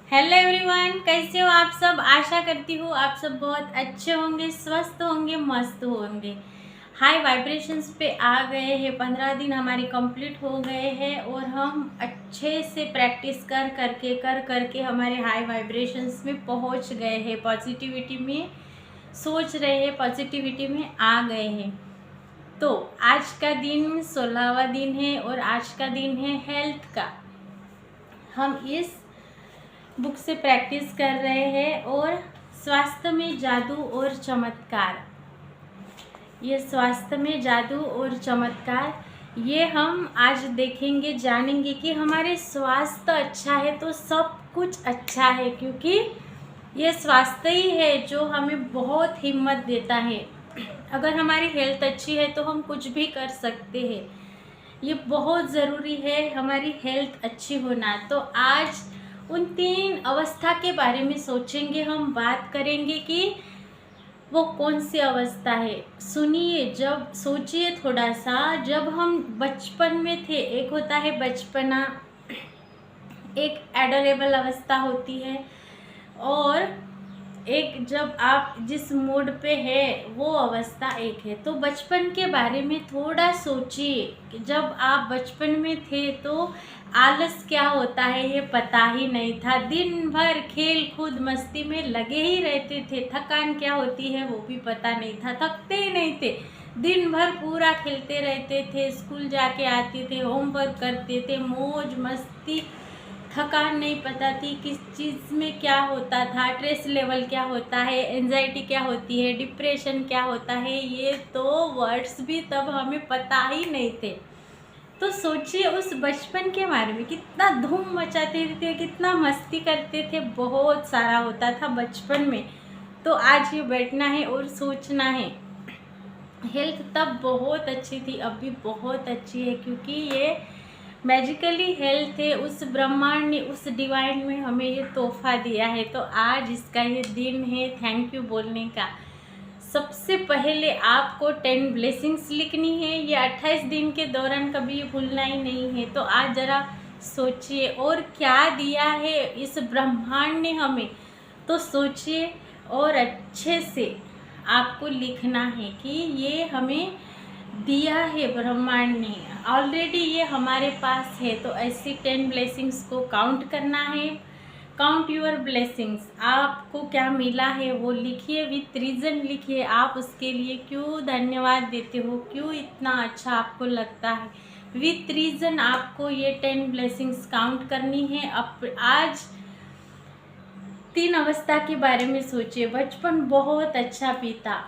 Hello everyone, कैसे हो आप सब। आशा करती हूँ आप सब बहुत अच्छे होंगे, स्वस्थ होंगे, मस्त होंगे। हाई वाइब्रेशंस पे आ गए हैं। 15 दिन हमारी कंप्लीट हो गए हैं और हम अच्छे से प्रैक्टिस कर करके हमारे हाई वाइब्रेशंस में पहुँच गए हैं। पॉजिटिविटी में सोच रहे हैं, पॉजिटिविटी में आ गए हैं। तो आज का दिन 16वां दिन है और आज का दिन है हेल्थ का। हम इस बुक से प्रैक्टिस कर रहे हैं और स्वास्थ्य में जादू और चमत्कार। ये स्वास्थ्य में जादू और चमत्कार, ये हम आज देखेंगे, जानेंगे कि हमारे स्वास्थ्य अच्छा है तो सब कुछ अच्छा है, क्योंकि ये स्वास्थ्य ही है जो हमें बहुत हिम्मत देता है। अगर हमारी हेल्थ अच्छी है तो हम कुछ भी कर सकते हैं। ये बहुत ज़रूरी है हमारी हेल्थ अच्छी होना। तो आज उन 3 अवस्था के बारे में सोचेंगे, हम बात करेंगे कि वो कौन सी अवस्था है। सुनिए, जब सोचिए थोड़ा सा, जब हम बचपन में थे, एक होता है बचपना, एक एडोरेबल अवस्था होती है, और एक जब आप जिस मूड पे है वो अवस्था एक है। तो बचपन के बारे में थोड़ा सोचिए कि जब आप बचपन में थे तो आलस क्या होता है ये पता ही नहीं था। दिन भर खेल कूद मस्ती में लगे ही रहते थे। थकान क्या होती है वो भी पता नहीं था, थकते ही नहीं थे। दिन भर पूरा खेलते रहते थे, स्कूल जाके आते थे, होमवर्क करते थे, मौज मस्ती। थकान नहीं पता थी किस चीज़ में क्या होता था, स्ट्रेस लेवल क्या होता है, एंजाइटी क्या होती है, डिप्रेशन क्या होता है, ये तो वर्ड्स भी तब हमें पता ही नहीं थे। तो सोचिए उस बचपन के बारे में, कितना धूम मचाते थे, कितना मस्ती करते थे, बहुत सारा होता था बचपन में। तो आज ये बैठना है और सोचना है। हेल्थ तब बहुत अच्छी थी, अब भी बहुत अच्छी है, क्योंकि ये मैजिकली हेल्थ है। उस ब्रह्मांड ने, उस डिवाइन में हमें ये तोहफा दिया है। तो आज इसका ये दिन है थैंक यू बोलने का। सबसे पहले आपको 10 ब्लेसिंग्स लिखनी है। ये 28 दिन के दौरान कभी भूलना ही नहीं है। तो आज ज़रा सोचिए और क्या दिया है इस ब्रह्मांड ने हमें, तो सोचिए और अच्छे से आपको लिखना है कि ये हमें दिया है ब्रह्मांड ने, ऑलरेडी ये हमारे पास है। तो ऐसी 10 ब्लेसिंग्स को काउंट करना है। काउंट योर ब्लेसिंग्स, आपको क्या मिला है वो लिखिए, विथ रीज़न लिखिए। आप उसके लिए क्यों धन्यवाद देते हो, क्यों इतना अच्छा आपको लगता है, विथ रीज़न आपको ये 10 ब्लेसिंग्स काउंट करनी है। अब आज 3 अवस्था के बारे में सोचिए। बचपन बहुत अच्छा बीता।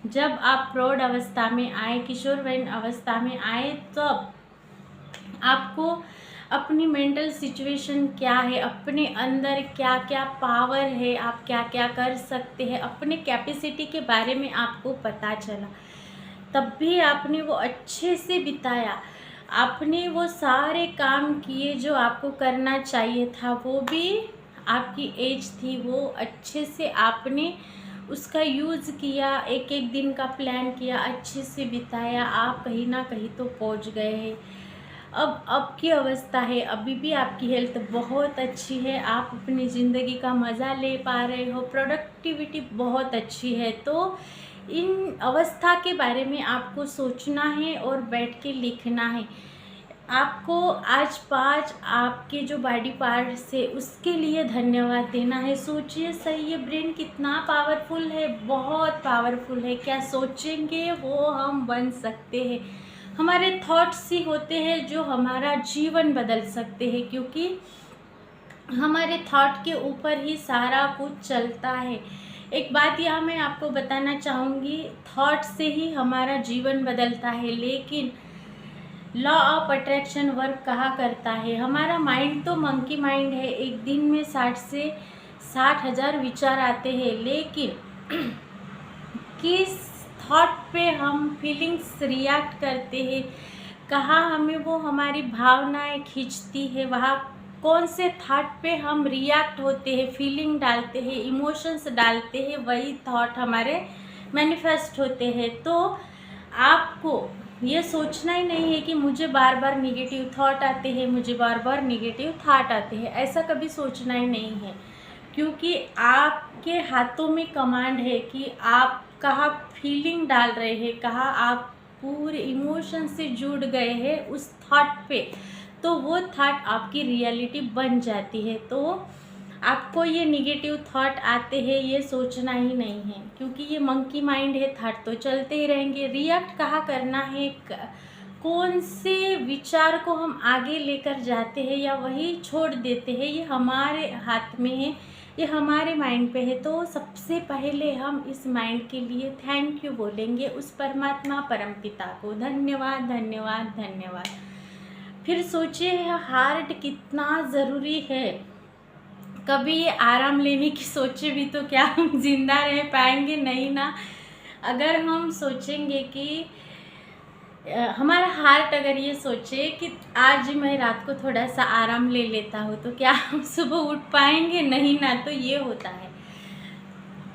जब आप प्रौढ़ अवस्था में आए, किशोरवयीन अवस्था में आए, तब आपको अपनी मेंटल सिचुएशन क्या है, अपने अंदर क्या क्या पावर है, आप क्या क्या कर सकते हैं, अपने कैपेसिटी के बारे में आपको पता चला। तब भी आपने वो अच्छे से बिताया। आपने वो सारे काम किए जो आपको करना चाहिए था, वो भी आपकी एज थी, वो अच्छे से आपने उसका यूज़ किया, एक एक दिन का प्लान किया, अच्छे से बिताया। आप कहीं ना कहीं तो पहुंच गए हैं। अब की अवस्था है, अभी भी आपकी हेल्थ बहुत अच्छी है, आप अपनी ज़िंदगी का मज़ा ले पा रहे हो, प्रोडक्टिविटी बहुत अच्छी है। तो इन अवस्था के बारे में आपको सोचना है और बैठ के लिखना है। आपको आज 5 आपके जो बॉडी पार्ट्स है उसके लिए धन्यवाद देना है। सोचिए सही, ये ब्रेन कितना पावरफुल है, बहुत पावरफुल है। क्या सोचेंगे वो हम बन सकते हैं। हमारे थॉट्स ही होते हैं जो हमारा जीवन बदल सकते हैं, क्योंकि हमारे थॉट के ऊपर ही सारा कुछ चलता है। एक बात यहाँ मैं आपको बताना चाहूँगी, थॉट से ही हमारा जीवन बदलता है, लेकिन लॉ ऑफ अट्रैक्शन वर्क कहा करता है। हमारा माइंड तो मंकी माइंड है, एक दिन में 60 से 60,000 विचार आते हैं, लेकिन किस थॉट पे हम फीलिंग्स रिएक्ट करते हैं, कहाँ हमें वो हमारी भावनाएं खींचती है, वहाँ कौन से थॉट पे हम रिएक्ट होते हैं, फीलिंग डालते हैं, इमोशंस डालते हैं, वही थॉट हमारे मैनिफेस्ट होते हैं। तो आपको ये सोचना ही नहीं है कि मुझे बार बार निगेटिव थॉट आते हैं, मुझे बार बार निगेटिव थॉट आते हैं, ऐसा कभी सोचना ही नहीं है। क्योंकि आपके हाथों में कमांड है कि आप कहाँ फीलिंग डाल रहे हैं, कहाँ आप पूरे इमोशन से जुड़ गए हैं उस थॉट पे, तो वो थॉट आपकी रियलिटी बन जाती है। तो आपको ये निगेटिव थॉट आते हैं ये सोचना ही नहीं है, क्योंकि ये मंकी माइंड है, थॉट तो चलते ही रहेंगे। रिएक्ट कहाँ करना है, कौन से विचार को हम आगे लेकर जाते हैं या वही छोड़ देते हैं, ये हमारे हाथ में है, ये हमारे माइंड पे है। तो सबसे पहले हम इस माइंड के लिए थैंक यू बोलेंगे उस परमात्मा परमपिता को। धन्यवाद धन्यवाद धन्यवाद। फिर सोचिए हार्ट कितना ज़रूरी है। कभी ये आराम लेने की सोचे भी तो क्या हम जिंदा रह पाएंगे? नहीं ना। अगर हम सोचेंगे कि हमारा हार्ट अगर ये सोचे कि आज मैं रात को थोड़ा सा आराम ले लेता हूँ, तो क्या हम सुबह उठ पाएंगे? नहीं ना। तो ये होता है।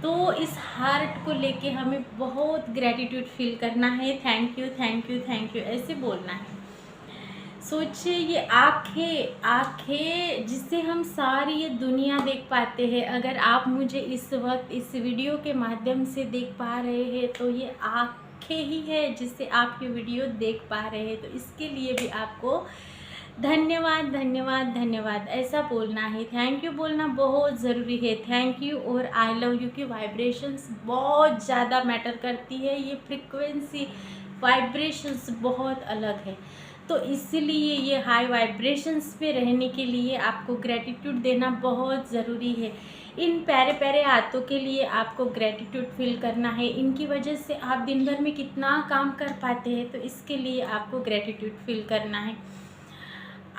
तो इस हार्ट को लेके हमें बहुत ग्रेटिट्यूड फील करना है। Thank you thank you thank you ऐसे बोलना है। सोचिए ये आँखें, आँखें जिससे हम सारी ये दुनिया देख पाते हैं। अगर आप मुझे इस वक्त इस वीडियो के माध्यम से देख पा रहे हैं, तो ये आँखें ही है जिससे आप ये वीडियो देख पा रहे हैं। तो इसके लिए भी आपको धन्यवाद धन्यवाद धन्यवाद ऐसा बोलना है। थैंक यू बोलना बहुत ज़रूरी है। थैंक यू और आई लव यू की वाइब्रेशंस बहुत ज़्यादा मैटर करती है। ये फ्रिक्वेंसी वाइब्रेशंस बहुत अलग है। तो इसलिए ये हाई वाइब्रेशंस पे रहने के लिए आपको ग्रेटिट्यूड देना बहुत ज़रूरी है। इन प्यारे प्यारे हाथों के लिए आपको ग्रेटिट्यूड फील करना है। इनकी वजह से आप दिन भर में कितना काम कर पाते हैं, तो इसके लिए आपको ग्रेटिट्यूड फील करना है।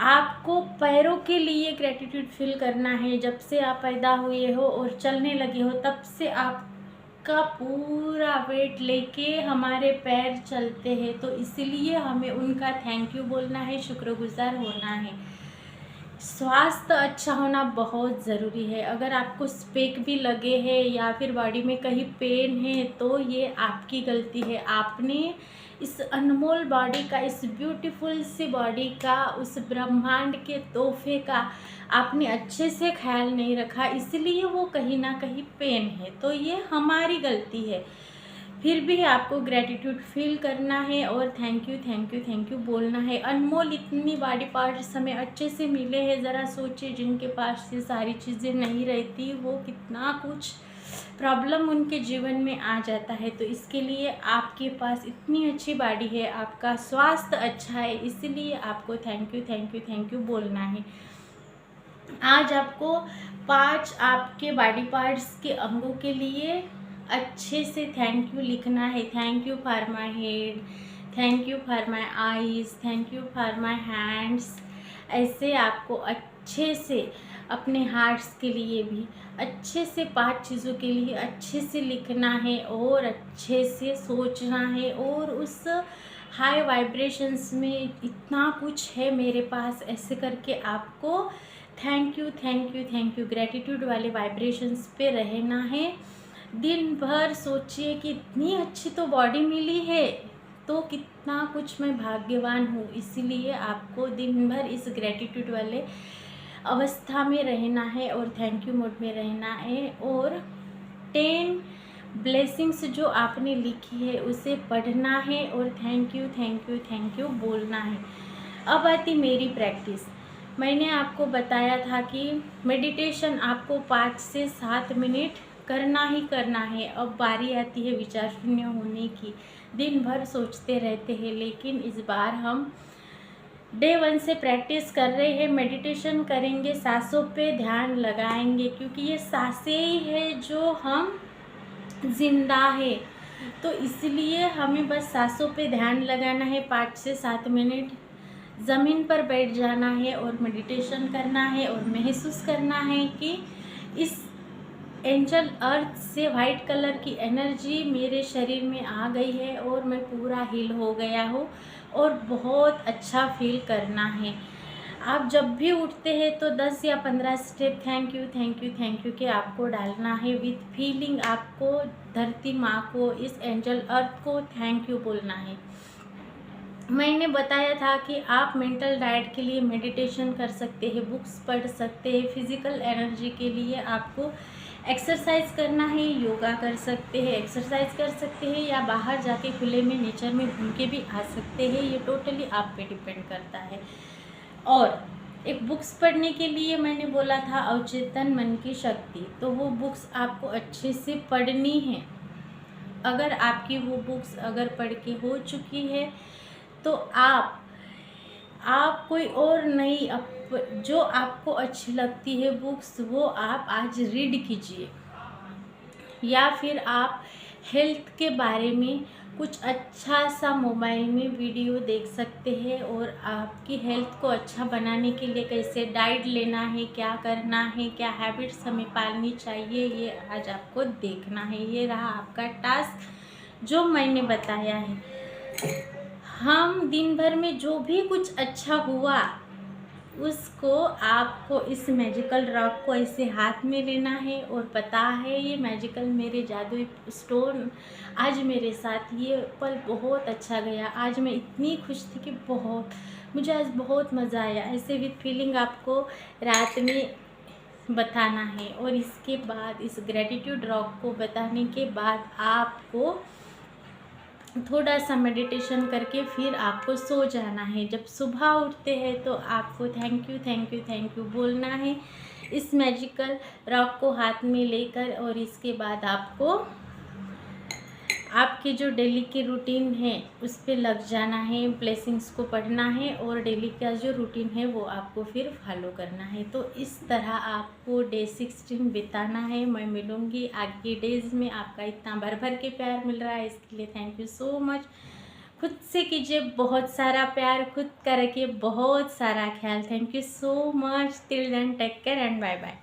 आपको पैरों के लिए ग्रेटिट्यूड फील करना है। जब से आप पैदा हुए हो और चलने लगे हो, तब से आपका पूरा वेट लेके हमारे पैर चलते हैं। तो इसलिए हमें उनका थैंक यू बोलना है, शुक्रगुजार होना है। स्वास्थ्य अच्छा होना बहुत ज़रूरी है। अगर आपको स्पेक भी लगे हैं या फिर बॉडी में कहीं पेन है, तो ये आपकी गलती है। आपने इस अनमोल बॉडी का, इस ब्यूटीफुल सी बॉडी का, उस ब्रह्मांड के तोहफे का आपने अच्छे से ख्याल नहीं रखा, इसलिए वो कहीं ना कहीं पेन है। तो ये हमारी गलती है। फिर भी आपको ग्रेटिट्यूड फील करना है और thank you thank you thank you बोलना है। अनमोल इतनी बॉडी पार्ट्स हमें अच्छे से मिले हैं। ज़रा सोचिए जिनके पास ये सारी चीज़ें नहीं रहती, वो कितना कुछ प्रॉब्लम उनके जीवन में आ जाता है। तो इसके लिए आपके पास इतनी अच्छी बॉडी है, आपका स्वास्थ्य अच्छा है, इसलिए आपको thank you thank you thank you बोलना है। आज आपको 5 आपके बॉडी पार्ट्स के अंगों के लिए अच्छे से थैंक यू लिखना है। Thank you for my head, thank you for my eyes, thank you for my hands. ऐसे आपको अच्छे से अपने हार्ट्स के लिए भी अच्छे से 5 चीज़ों के लिए अच्छे से लिखना है और अच्छे से सोचना है। और उस हाई वाइब्रेशंस में इतना कुछ है मेरे पास, ऐसे करके आपको thank you thank you thank you gratitude वाले वाइब्रेशंस पे रहना है। दिन भर सोचिए कि इतनी अच्छी तो बॉडी मिली है, तो कितना कुछ मैं भाग्यवान हूँ। इसीलिए आपको दिन भर इस ग्रेटिट्यूड वाले अवस्था में रहना है और थैंक यू मोड में रहना है। और 10 ब्लेसिंग्स जो आपने लिखी है उसे पढ़ना है और thank you thank you thank you बोलना है। अब आती मेरी प्रैक्टिस। मैंने आपको बताया था कि मेडिटेशन आपको 5 से 7 मिनट करना ही करना है। अब बारी आती है विचार शून्य होने की। दिन भर सोचते रहते हैं, लेकिन इस बार हम डे 1 से प्रैक्टिस कर रहे हैं। मेडिटेशन करेंगे, सांसों पे ध्यान लगाएंगे, क्योंकि ये सांसें ही है जो हम जिंदा है। तो इसलिए हमें बस सांसों पे ध्यान लगाना है। 5 से 7 मिनट ज़मीन पर बैठ जाना है और मेडिटेशन करना है और महसूस करना है कि इस एंजल अर्थ से वाइट कलर की एनर्जी मेरे शरीर में आ गई है और मैं पूरा हील हो गया हूँ और बहुत अच्छा फील करना है। आप जब भी उठते हैं तो 10 या 15 step thank you thank you thank you के आपको डालना है। विथ फीलिंग आपको धरती माँ को, इस एंजल अर्थ को थैंक यू बोलना है। मैंने बताया था कि आप मेंटल डाइट के लिए मेडिटेशन कर सकते हैं, बुक्स पढ़ सकते हैं, फिज़िकल एनर्जी के लिए आपको एक्सरसाइज करना है, योगा कर सकते हैं, एक्सरसाइज कर सकते हैं, या बाहर जाके खुले में नेचर में घूम के भी आ सकते हैं। ये टोटली आप पे डिपेंड करता है। और एक बुक्स पढ़ने के लिए मैंने बोला था अवचेतन मन की शक्ति, तो वो बुक्स आपको अच्छे से पढ़नी है। अगर आपकी वो बुक्स अगर पढ़ के हो चुकी है तो आप कोई और नई जो आपको अच्छी लगती है बुक्स वो आप आज रीड कीजिए, या फिर आप हेल्थ के बारे में कुछ अच्छा सा मोबाइल में वीडियो देख सकते हैं, और आपकी हेल्थ को अच्छा बनाने के लिए कैसे डाइट लेना है, क्या करना है, क्या हैबिट्स हमें पालनी चाहिए, ये आज आपको देखना है। ये रहा आपका टास्क जो मैंने बताया है। हम दिन भर में जो भी कुछ अच्छा हुआ उसको आपको इस मैजिकल रॉक को ऐसे हाथ में लेना है, और पता है ये मैजिकल मेरे जादुई स्टोन आज मेरे साथ ये पल बहुत अच्छा गया। आज मैं इतनी खुश थी कि मुझे आज बहुत मज़ा आया। ऐसे विद फीलिंग आपको रात में बताना है, और इसके बाद इस ग्रेटिट्यूड रॉक को बताने के बाद आपको थोड़ा सा मेडिटेशन करके फिर आपको सो जाना है। जब सुबह उठते हैं तो आपको thank you thank you thank you बोलना है इस मैजिकल रॉक को हाथ में लेकर, और इसके बाद आपको आपकी जो डेली की रूटीन है उस पे लग जाना है, ब्लेसिंग्स को पढ़ना है, और डेली का जो रूटीन है वो आपको फिर फॉलो करना है। तो इस तरह आपको डे 16 बिताना है। मैं मिलूँगी आगे डेज में। आपका इतना भर भर के प्यार मिल रहा है, इसके लिए थैंक यू सो मच। खुद से कीजिए बहुत सारा प्यार, खुद का रखिए बहुत सारा ख्याल। Thank you so much. Till then take care and bye bye.